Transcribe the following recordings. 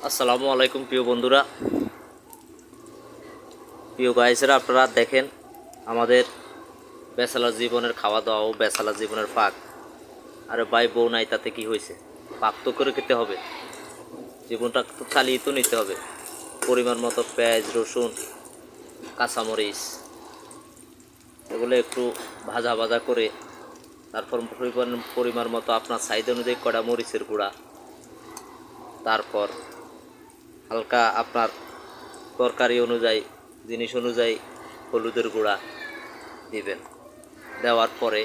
আসসালামু আলাইকুম প্রিয় বন্ধুরা, প্রিয় গাইসেরা, আপনারা দেখেন আমাদের ব্যাচেলর জীবনের খাওয়া দাওয়া ও ব্যাচেলর জীবনের পাক। আরে ভাই, বউ নাই তাতে কি হয়েছে? পাক তো করে খেতে হবে, জীবনটা তো চালিয়ে তো নিতে হবে। পরিমাণ মতো পেঁয়াজ, রসুন, কাঁচামরিচ এগুলো একটু ভাজা ভাজা করে, তারপর পরিমাণ মতো আপনার চাহিদা অনুযায়ী কড়া মরিচের গুঁড়া, তারপর হালকা আপনার তরকারি অনুযায়ী, জিনিস অনুযায়ী হলুদের গুঁড়া দিবেন। দেওয়ার পরে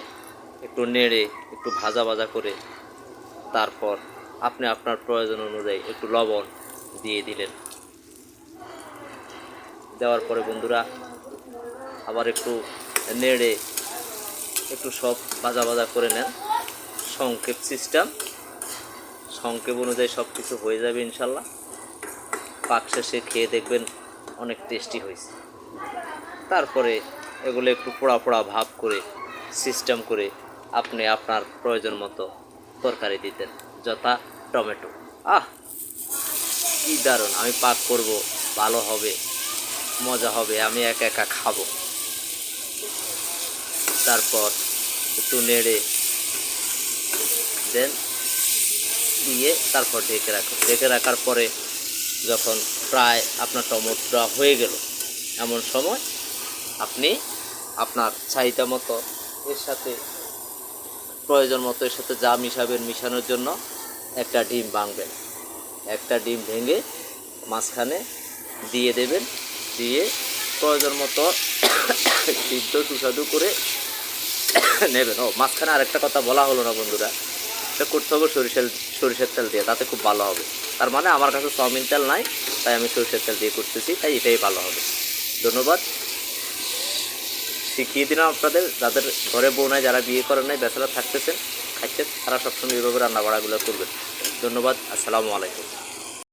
একটু নেড়ে একটু ভাজা ভাজা করে তারপর আপনি আপনার প্রয়োজন অনুযায়ী একটু লবণ দিয়ে দিলেন। দেওয়ার পরে বন্ধুরা আবার একটু নেড়ে একটু সব ভাজা ভাজা করে নেন। সংক্ষেপ সিস্টেম, সংক্ষেপ অনুযায়ী সব কিছু হয়ে যাবে ইনশাল্লাহ। পাক শেষে খেয়ে দেখবেন অনেক টেস্টি হয়েছে। তারপরে এগুলো একটু পোড়া পোড়া ভাব করে সিস্টেম করে আপনি আপনার প্রয়োজন মতো তরকারি দিতেন, যথা টমেটো। কি দারুণ! আমি পাক করব, ভালো হবে, মজা হবে, আমি একা একা খাবো। তারপর একটু নেড়ে দেন, দিয়ে তারপর ঢেকে রাখুন। ঢেকে রাখার পরে যখন প্রায় আপনার টমেটোটা হয়ে গেল, এমন সময় আপনি আপনার চাহিদা মতো এর সাথে প্রয়োজন মতো এর সাথে যা মিশাবেন, মিশানোর জন্য একটা ডিম ভাঙবেন। একটা ডিম ভেঙে মাঝখানে দিয়ে দেবেন, দিয়ে প্রয়োজন মতো সিদ্ধ সুস্বাদু করে নেবেন। মাঝখানে আরেকটা কথা বলা হলো না বন্ধুরা, এটা করতে হবে সরিষার তেল দিয়ে, তাতে খুব ভালো হবে। তার মানে আমার কাছে সয়াবিন তেল নাই, তাই আমি সরিষার তেল দিয়ে করতেছি, তাই এটাই ভালো হবে। ধন্যবাদ। শিখিয়ে দিলাম আপনাদের, যাদের ঘরে বউ নাই, যারা বিয়ে করেন নাই, ব্যাচেলর থাকতেছেন, খাচ্ছেন, তারা সবসময় এইভাবে রান্না বাড়াগুলো করবেন। ধন্যবাদ। আসসালামু আলাইকুম।